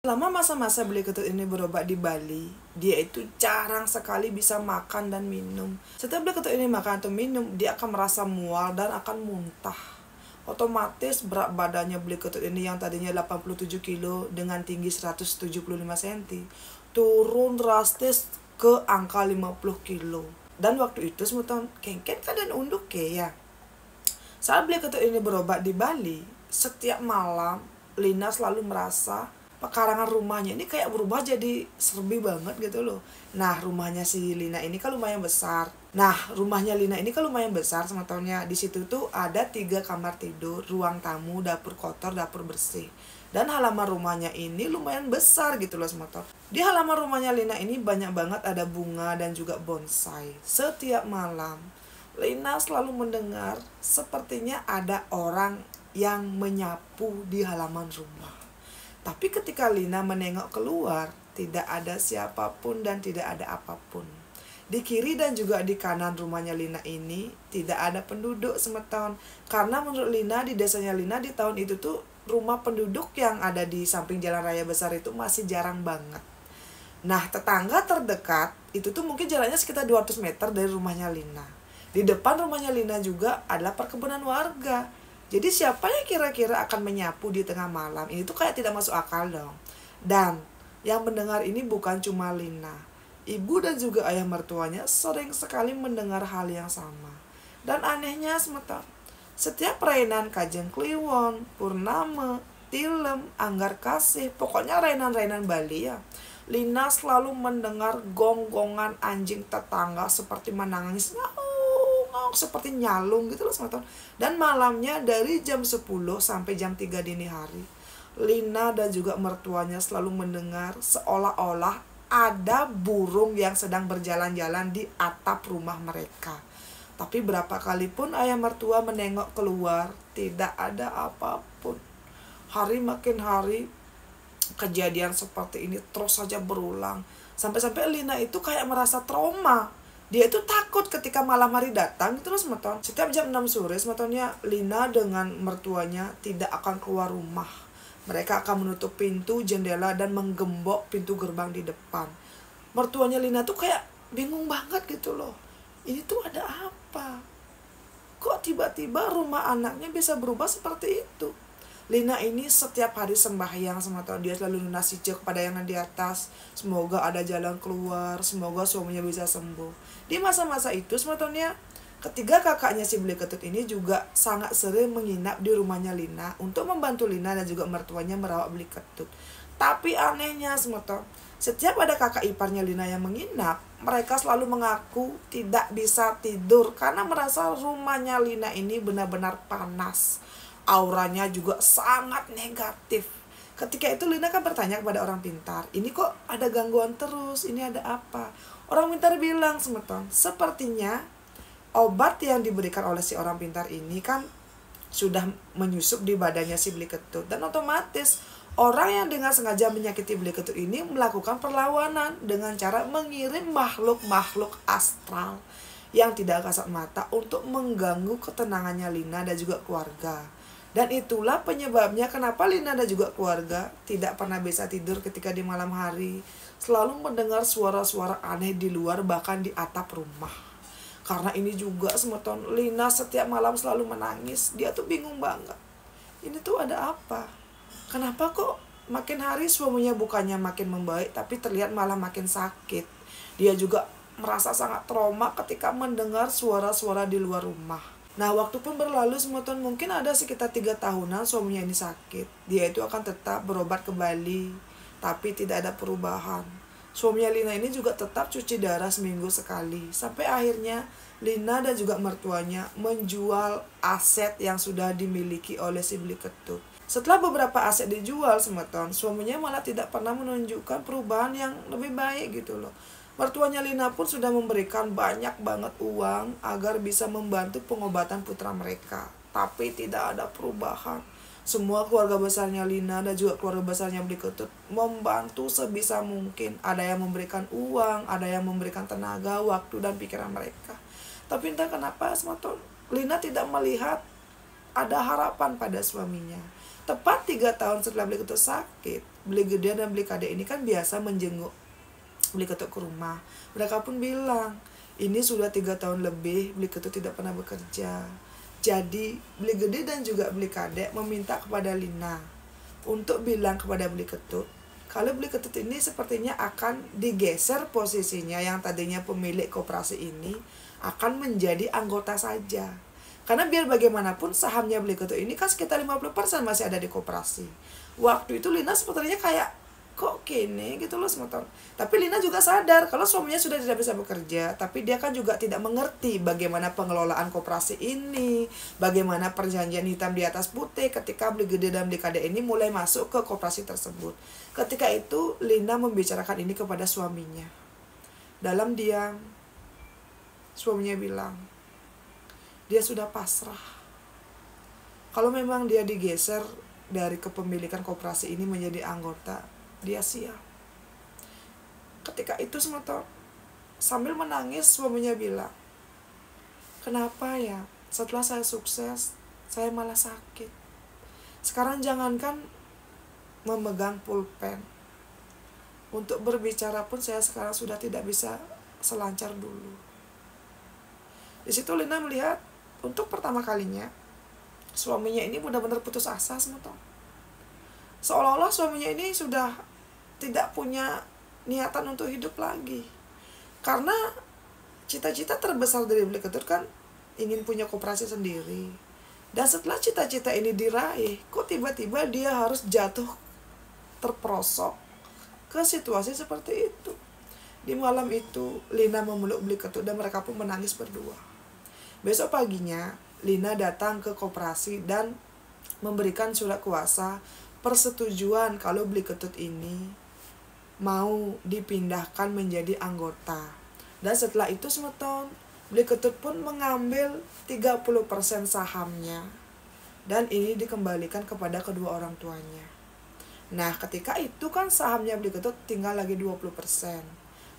Selama masa-masa beli ketut ini berobat di Bali, dia itu jarang sekali bisa makan dan minum. Setelah beli ketut ini makan atau minum, dia akan merasa mual dan akan muntah. Otomatis berat badannya beli ketut ini yang tadinya 87 kilo dengan tinggi 175 cm, turun drastis ke angka 50 kilo. Dan waktu itu semua kengken keadaan unduk ya. Saat beli ketut ini berobat di Bali, setiap malam Lina selalu merasa pekarangan rumahnya ini kayak berubah jadi serbi banget gitu loh. Nah, rumahnya si Lina ini kan lumayan besar. Sebetulnya di situ tuh ada 3 kamar tidur, ruang tamu, dapur kotor, dapur bersih. Dan halaman rumahnya ini lumayan besar gitu loh semua. Di halaman rumahnya Lina ini banyak banget ada bunga dan juga bonsai. Setiap malam Lina selalu mendengar sepertinya ada orang yang menyapu di halaman rumah. Tapi ketika Lina menengok keluar, tidak ada siapapun dan tidak ada apapun. Di kiri dan juga di kanan rumahnya Lina ini tidak ada penduduk semeton. Karena menurut Lina, di desanya Lina di tahun itu tuh rumah penduduk yang ada di samping jalan raya besar itu masih jarang banget. Nah, tetangga terdekat itu tuh mungkin jalannya sekitar 200 meter dari rumahnya Lina. Di depan rumahnya Lina juga adalah perkebunan warga. Jadi siapa yang kira-kira akan menyapu di tengah malam? Ini tuh kayak tidak masuk akal dong. Dan yang mendengar ini bukan cuma Lina. Ibu dan juga ayah mertuanya sering sekali mendengar hal yang sama. Dan anehnya setiap perayaan Kajeng Kliwon, Purnama, Tilem, Anggar Kasih, pokoknya rainan-rainan Bali ya, Lina selalu mendengar gonggongan anjing tetangga seperti menangis, seperti nyalung gitu loh semua. Dan malamnya dari jam 10 sampai jam 3 dini hari, Lina dan juga mertuanya selalu mendengar seolah-olah ada burung yang sedang berjalan-jalan di atap rumah mereka. Tapi berapa kali pun ayah mertua menengok keluar, tidak ada apapun. Hari makin hari kejadian seperti ini terus saja berulang. Sampai-sampai Lina itu kayak merasa trauma. Dia itu takut ketika malam hari datang terus meton. Setiap jam 6 sore semetonnya Lina dengan mertuanya tidak akan keluar rumah. Mereka akan menutup pintu, jendela dan menggembok pintu gerbang di depan. Mertuanya Lina tuh kayak bingung banget gitu loh. Ini tuh ada apa? Kok tiba-tiba rumah anaknya bisa berubah seperti itu? Lina ini setiap hari sembahyang semata, dia selalu lunasi kepada yang di atas, semoga ada jalan keluar, semoga suaminya bisa sembuh. Di masa-masa itu sebetulnya ketiga kakaknya si Beli Ketut ini juga sangat sering menginap di rumahnya Lina untuk membantu Lina dan juga mertuanya merawat Beli Ketut. Tapi anehnya semata, setiap ada kakak iparnya Lina yang menginap, mereka selalu mengaku tidak bisa tidur karena merasa rumahnya Lina ini benar-benar panas. Auranya juga sangat negatif. Ketika itu Lina kan bertanya kepada orang pintar, ini kok ada gangguan terus, ini ada apa? Orang pintar bilang sepertinya obat yang diberikan oleh si orang pintar ini kan sudah menyusup di badannya si Beli Ketut. Dan otomatis orang yang dengan sengaja menyakiti Beli Ketut ini melakukan perlawanan dengan cara mengirim makhluk-makhluk astral yang tidak kasat mata untuk mengganggu ketenangannya Lina dan juga keluarga. Dan itulah penyebabnya kenapa Lina dan juga keluarga tidak pernah bisa tidur ketika di malam hari. Selalu mendengar suara-suara aneh di luar, bahkan di atap rumah. Karena ini juga semeton Lina setiap malam selalu menangis. Dia tuh bingung banget. Ini tuh ada apa? Kenapa kok makin hari suaminya bukannya makin membaik, tapi terlihat malah makin sakit. Dia juga merasa sangat trauma ketika mendengar suara-suara di luar rumah. Nah, waktu pun berlalu semeton mungkin ada sekitar 3 tahunan suaminya ini sakit. Dia itu akan tetap berobat ke Bali, tapi tidak ada perubahan. Suaminya Lina ini juga tetap cuci darah seminggu sekali. Sampai akhirnya Lina dan juga mertuanya menjual aset yang sudah dimiliki oleh si Beli Ketut. Setelah beberapa aset dijual semeton, suaminya malah tidak pernah menunjukkan perubahan yang lebih baik gitu loh. Mertuanya Lina pun sudah memberikan banyak banget uang agar bisa membantu pengobatan putra mereka. Tapi tidak ada perubahan. Semua keluarga besarnya Lina dan juga keluarga besarnya Beli Ketut membantu sebisa mungkin. Ada yang memberikan uang, ada yang memberikan tenaga, waktu, dan pikiran mereka. Tapi entah kenapa Lina tidak melihat ada harapan pada suaminya. Tepat 3 tahun setelah Beli Ketut sakit, Beli Gede dan Beli Kade ini kan biasa menjenguk Beli Ketut ke rumah. Mereka pun bilang, ini sudah 3 tahun lebih Beli Ketut tidak pernah bekerja. Jadi Beli Gede dan juga Beli Kade meminta kepada Lina untuk bilang kepada Beli Ketut, kalau Beli Ketut ini sepertinya akan digeser posisinya, yang tadinya pemilik koperasi ini akan menjadi anggota saja. Karena biar bagaimanapun sahamnya Beli Ketut ini kan sekitar 50% masih ada di koperasi. Waktu itu Lina sepertinya kayak, kok gini gitu loh semeton. Tapi Lina juga sadar kalau suaminya sudah tidak bisa bekerja, tapi dia kan juga tidak mengerti bagaimana pengelolaan koperasi ini, bagaimana perjanjian hitam di atas putih ketika Beli Gede dan Beli Kade ini mulai masuk ke koperasi tersebut. Ketika itu Lina membicarakan ini kepada suaminya. Dalam diam, suaminya bilang, dia sudah pasrah. Kalau memang dia digeser dari kepemilikan koperasi ini menjadi anggota, dia siap. Ketika itu semeton, sambil menangis suaminya bilang, kenapa ya setelah saya sukses, saya malah sakit. Sekarang jangankan memegang pulpen, untuk berbicara pun saya sekarang sudah tidak bisa selancar dulu. Di situ Lina melihat untuk pertama kalinya suaminya ini benar-benar putus asa semeton. Seolah-olah suaminya ini sudah tidak punya niatan untuk hidup lagi. Karena cita-cita terbesar dari Beli Ketut kan ingin punya koperasi sendiri. Dan setelah cita-cita ini diraih, kok tiba-tiba dia harus jatuh terperosok ke situasi seperti itu. Di malam itu Lina memeluk Beli Ketut dan mereka pun menangis berdua. Besok paginya Lina datang ke koperasi dan memberikan surat kuasa persetujuan kalau Beli Ketut ini mau dipindahkan menjadi anggota. Dan setelah itu semeton, Beli Ketut pun mengambil 30% sahamnya, dan ini dikembalikan kepada kedua orang tuanya. Nah, ketika itu kan sahamnya Beli Ketut tinggal lagi 20%.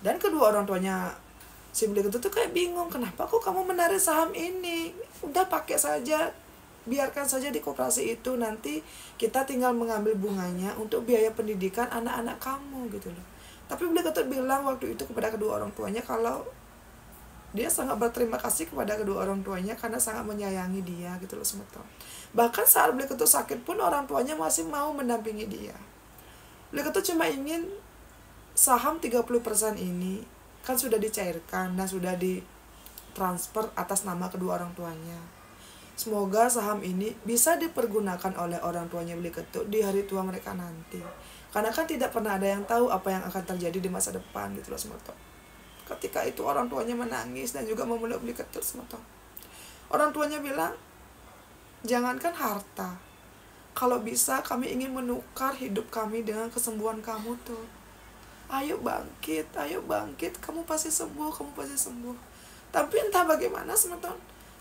Dan kedua orang tuanya si Beli Ketut tuh kayak bingung, kenapa kok kamu menarik saham ini? Udah pakai saja, biarkan saja di koperasi itu, nanti kita tinggal mengambil bunganya untuk biaya pendidikan anak-anak kamu gitu loh. Tapi Beli Ketut bilang waktu itu kepada kedua orang tuanya kalau dia sangat berterima kasih kepada kedua orang tuanya karena sangat menyayangi dia gitu loh semeton. Bahkan saat Beli Ketut sakit pun orang tuanya masih mau mendampingi dia. Beli Ketut cuma ingin saham 30% ini kan sudah dicairkan dan sudah ditransfer atas nama kedua orang tuanya. Semoga saham ini bisa dipergunakan oleh orang tuanya Beli Ketut di hari tua mereka nanti. Karena kan tidak pernah ada yang tahu apa yang akan terjadi di masa depan gitu loh semeton. Ketika itu orang tuanya menangis dan juga memeluk Beli Ketut semeton. Orang tuanya bilang, jangankan harta, kalau bisa kami ingin menukar hidup kami dengan kesembuhan kamu tuh. Ayo bangkit, kamu pasti sembuh, Tapi entah bagaimana semeton,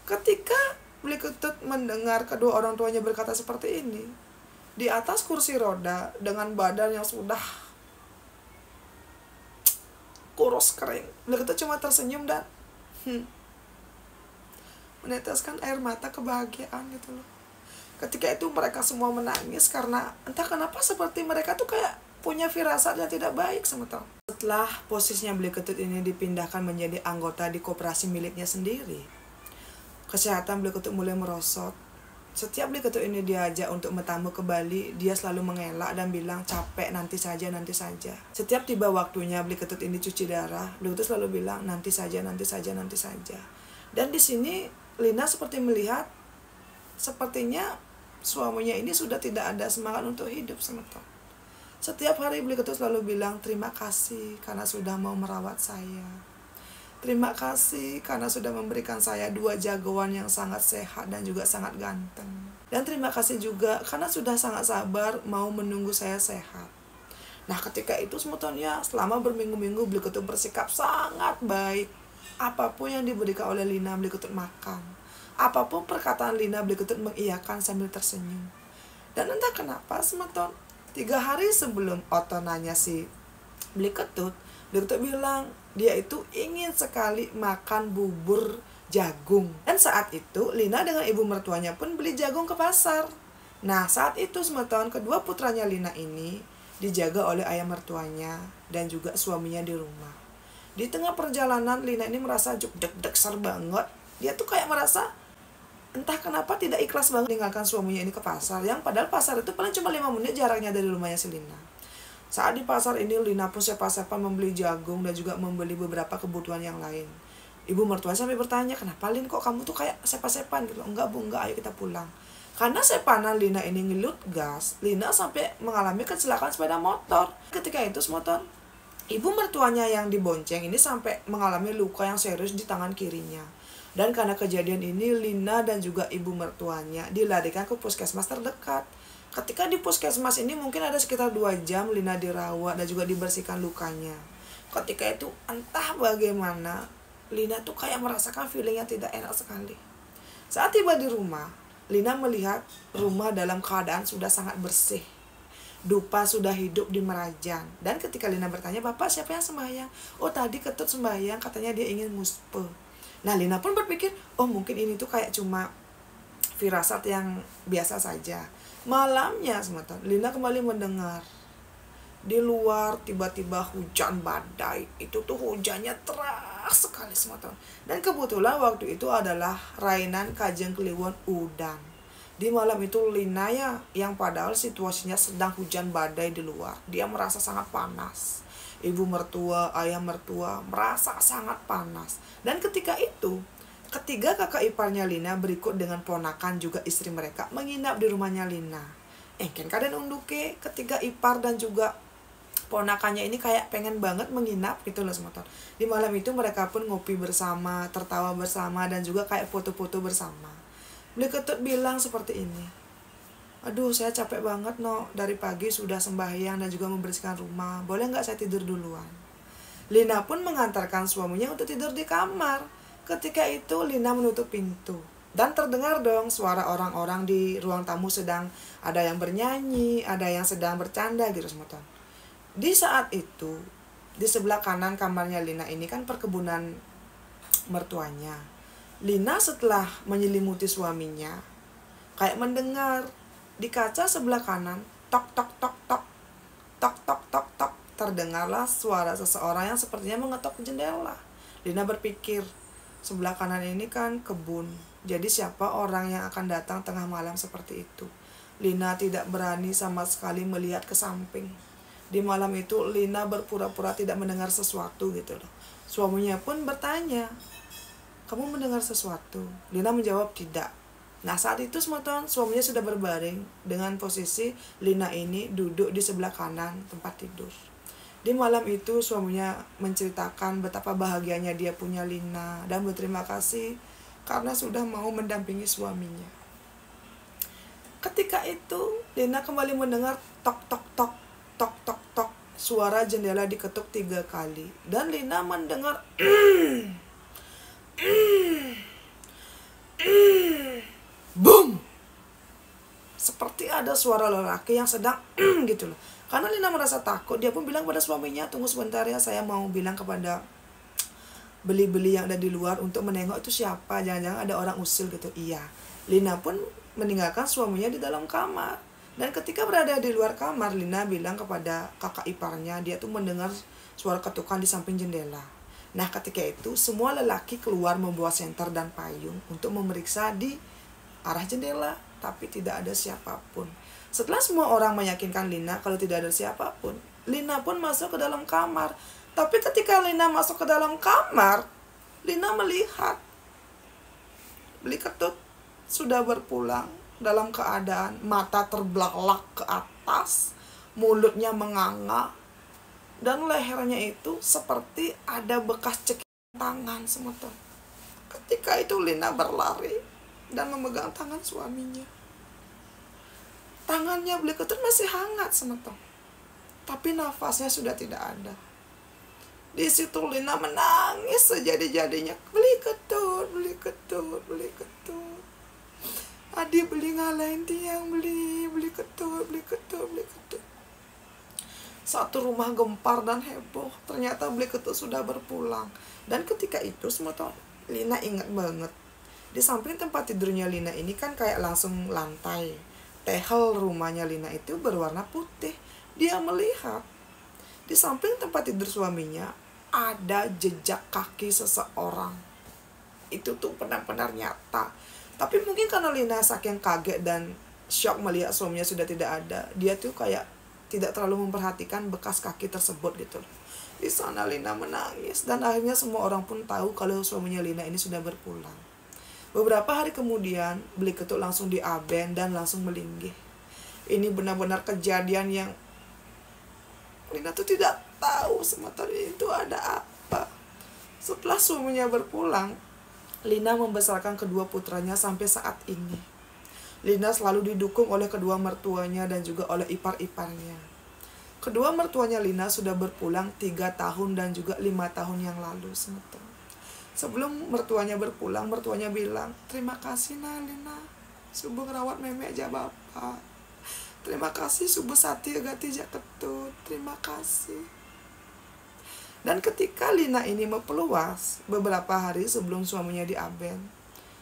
ketika Beli Ketut mendengar kedua orang tuanya berkata seperti ini, di atas kursi roda dengan badan yang sudah kurus kering, Beli Ketut cuma tersenyum dan meneteskan air mata kebahagiaan gitu loh. Ketika itu mereka semua menangis karena entah kenapa seperti mereka tuh kayak punya firasat yang tidak baik semeton. Setelah posisinya Beli Ketut ini dipindahkan menjadi anggota di koperasi miliknya sendiri, kesehatan Beli Ketut mulai merosot. Setiap Beli Ketut ini diajak untuk bertamu ke Bali, dia selalu mengelak dan bilang capek, nanti saja. Setiap tiba waktunya Beli Ketut ini cuci darah, Beli Ketut selalu bilang nanti saja. Dan di sini Lina seperti melihat sepertinya suaminya ini sudah tidak ada semangat untuk hidup semeton. Setiap hari Beli Ketut selalu bilang terima kasih karena sudah mau merawat saya. Terima kasih karena sudah memberikan saya 2 jagoan yang sangat sehat dan juga sangat ganteng. Dan terima kasih juga karena sudah sangat sabar mau menunggu saya sehat. Nah ketika itu semetonnya selama berminggu-minggu Beli Ketut bersikap sangat baik. Apapun yang diberikan oleh Lina Beli Ketut makan. Apapun perkataan Lina Beli Ketut mengiyakan sambil tersenyum. Dan entah kenapa semeton 3 hari sebelum Otto nanya si Beli Ketut bilang dia itu ingin sekali makan bubur jagung. Dan saat itu Lina dengan ibu mertuanya pun beli jagung ke pasar. Nah, saat itu semeton kedua putranya Lina ini dijaga oleh ayah mertuanya dan juga suaminya di rumah. Di tengah perjalanan Lina ini merasa deg-deg banget. Dia tuh kayak merasa entah kenapa tidak ikhlas banget meninggalkan suaminya ini ke pasar, yang padahal pasar itu paling cuma 5 menit jaraknya dari rumahnya si Lina. Saat di pasar ini Lina pun sepa-sepa membeli jagung dan juga membeli beberapa kebutuhan yang lain. Ibu mertua sampai bertanya, kenapa Lin kok kamu tuh kayak sepa-sepan gitu? Enggak bu, enggak, ayo kita pulang. Karena sepanan Lina ini ngelut gas, Lina sampai mengalami kecelakaan sepeda motor. Ketika itu semotor, ibu mertuanya yang dibonceng ini sampai mengalami luka yang serius di tangan kirinya. Dan karena kejadian ini, Lina dan juga ibu mertuanya dilarikan ke puskesmas terdekat. Ketika di puskesmas ini mungkin ada sekitar 2 jam Lina dirawat dan juga dibersihkan lukanya. Ketika itu entah bagaimana Lina tuh kayak merasakan feeling yang tidak enak sekali. Saat tiba di rumah, Lina melihat rumah dalam keadaan sudah sangat bersih. Dupa sudah hidup di Merajan. Dan ketika Lina bertanya, "Bapak siapa yang sembahyang?" "Oh tadi Ketut sembahyang, katanya dia ingin muspe." Nah Lina pun berpikir, oh mungkin ini tuh kayak cuma firasat yang biasa saja. Malamnya semeton, Lina kembali mendengar di luar tiba-tiba hujan badai. Itu tuh hujannya deras sekali semeton. Dan kebetulan waktu itu adalah rainan Kajeng Kliwon udan. Di malam itu Lina ya, yang padahal situasinya sedang hujan badai di luar, dia merasa sangat panas. Ibu mertua, ayah mertua merasa sangat panas. Dan ketika itu, ketiga kakak iparnya Lina berikut dengan ponakan juga istri mereka menginap di rumahnya Lina. Kan kadang unduke ketiga ipar dan juga ponakannya ini kayak pengen banget menginap gitu loh semotor. Di malam itu mereka pun ngopi bersama, tertawa bersama dan juga kayak foto-foto bersama. Beli Ketut bilang seperti ini, "Aduh saya capek banget no, dari pagi sudah sembahyang dan juga membersihkan rumah, boleh nggak saya tidur duluan?" Lina pun mengantarkan suaminya untuk tidur di kamar. Ketika itu Lina menutup pintu. Dan terdengar dong suara orang-orang di ruang tamu, sedang ada yang bernyanyi, ada yang sedang bercanda gitu semotor. Di saat itu, di sebelah kanan kamarnya Lina ini kan perkebunan mertuanya. Lina setelah menyelimuti suaminya, kayak mendengar di kaca sebelah kanan, tok tok tok tok, tok tok tok tok, terdengarlah suara seseorang yang sepertinya mengetok jendela. Lina berpikir, sebelah kanan ini kan kebun, jadi siapa orang yang akan datang tengah malam seperti itu? Lina tidak berani sama sekali melihat ke samping. Di malam itu Lina berpura-pura tidak mendengar sesuatu gitu loh. Suaminya pun bertanya, "Kamu mendengar sesuatu?" Lina menjawab tidak. Nah saat itu semeton suaminya sudah berbaring dengan posisi Lina ini duduk di sebelah kanan tempat tidur. Di malam itu suaminya menceritakan betapa bahagianya dia punya Lina dan berterima kasih karena sudah mau mendampingi suaminya. Ketika itu Lina kembali mendengar tok tok tok tok tok tok, suara jendela diketuk 3 kali dan Lina mendengar boom, seperti ada suara lelaki yang sedang gitu loh. Karena Lina merasa takut, dia pun bilang pada suaminya, "Tunggu sebentar ya, saya mau bilang kepada beli-beli yang ada di luar untuk menengok itu siapa, jangan-jangan ada orang usil gitu." Iya, Lina pun meninggalkan suaminya di dalam kamar. Dan ketika berada di luar kamar, Lina bilang kepada kakak iparnya, dia tuh mendengar suara ketukan di samping jendela. Nah ketika itu semua lelaki keluar membawa senter dan payung untuk memeriksa di arah jendela, tapi tidak ada siapapun. Setelah semua orang meyakinkan Lina kalau tidak ada siapapun, Lina pun masuk ke dalam kamar. Tapi ketika Lina masuk ke dalam kamar, Lina melihat Beli Ketut sudah berpulang dalam keadaan mata terbelalak ke atas, mulutnya menganga, dan lehernya itu seperti ada bekas cekik tangan semeton. Ketika itu Lina berlari dan memegang tangan suaminya. Tangannya Beli Ketut masih hangat semeton, tapi nafasnya sudah tidak ada. Di situ Lina menangis sejadi-jadinya. "Beli Ketut, Beli Ketut, Beli Ketut. Adi beli ngalahin tiang, beli Ketut, Beli Ketut, Beli Ketut." Satu rumah gempar dan heboh. Ternyata Beli Ketut sudah berpulang. Dan ketika itu semeton, Lina ingat banget. Di samping tempat tidurnya Lina ini kan kayak langsung lantai. tehel rumahnya Lina itu berwarna putih. Dia melihat di samping tempat tidur suaminya ada jejak kaki seseorang. Itu tuh benar-benar nyata. Tapi mungkin karena Lina saking kaget dan shock melihat suaminya sudah tidak ada, dia tuh kayak tidak terlalu memperhatikan bekas kaki tersebut gitu. Di sana Lina menangis dan akhirnya semua orang pun tahu kalau suaminya Lina ini sudah berpulang. Beberapa hari kemudian, Beli Ketut langsung diaben dan langsung melinggih. Ini benar-benar kejadian yang Lina tuh tidak tahu sebenarnya itu ada apa. Setelah suaminya berpulang, Lina membesarkan kedua putranya sampai saat ini. Lina selalu didukung oleh kedua mertuanya dan juga oleh ipar-iparnya. Kedua mertuanya Lina sudah berpulang 3 tahun dan juga 5 tahun yang lalu sebenarnya. Sebelum mertuanya berpulang, mertuanya bilang, "Terima kasih nah Lina, subuh ngerawat memek aja bapak. Terima kasih subuh sati agati jak ketut. Terima kasih." Dan ketika Lina ini memperluas, beberapa hari sebelum suaminya diaben,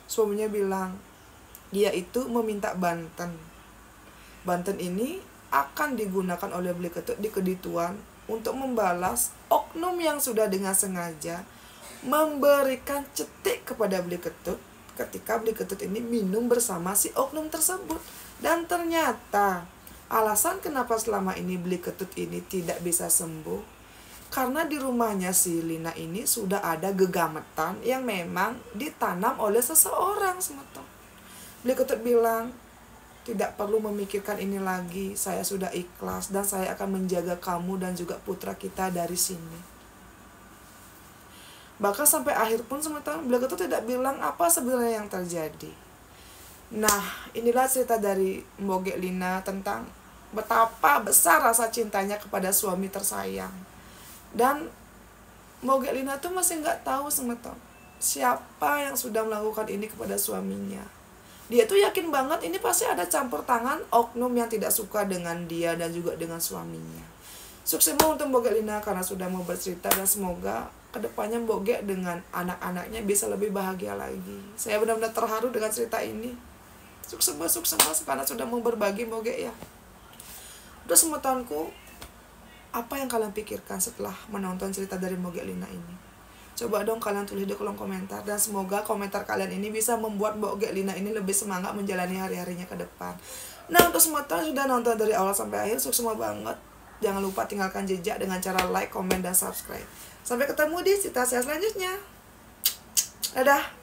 suaminya bilang, dia itu meminta banten. Banten ini akan digunakan oleh Beli Ketut di kedituan untuk membalas oknum yang sudah dengan sengaja memberikan cetik kepada Beli Ketut ketika Beli Ketut ini minum bersama si oknum tersebut. Dan ternyata alasan kenapa selama ini Beli Ketut ini tidak bisa sembuh, karena di rumahnya si Lina ini sudah ada gegametan yang memang ditanam oleh seseorang semeton. Beli Ketut bilang, "Tidak perlu memikirkan ini lagi, saya sudah ikhlas dan saya akan menjaga kamu dan juga putra kita dari sini." Bahkan sampai akhir pun sementara Beli Ketut tidak bilang apa sebenarnya yang terjadi. Nah, inilah cerita dari Mbok Gek Lina tentang betapa besar rasa cintanya kepada suami tersayang. Dan Mbok Gek Lina tuh masih nggak tahu sementara siapa yang sudah melakukan ini kepada suaminya. Dia tuh yakin banget ini pasti ada campur tangan oknum yang tidak suka dengan dia dan juga dengan suaminya. Sukses untuk Mbok Gek Lina karena sudah mau bercerita, dan semoga kedepannya Mbok Gek dengan anak-anaknya bisa lebih bahagia lagi. Saya benar-benar terharu dengan cerita ini. Sukses karena sudah mau berbagi Mbok Gek ya. Udah semua tahunku, apa yang kalian pikirkan setelah menonton cerita dari Mbok Gek Lina ini? Coba dong kalian tulis di kolom komentar, dan semoga komentar kalian ini bisa membuat Mbok Gek Lina ini lebih semangat menjalani hari-harinya ke depan. Nah, untuk semua tahun sudah nonton dari awal sampai akhir, sukses semua banget. Jangan lupa tinggalkan jejak dengan cara like, komen, dan subscribe. Sampai ketemu di cerita saya selanjutnya. Dadah.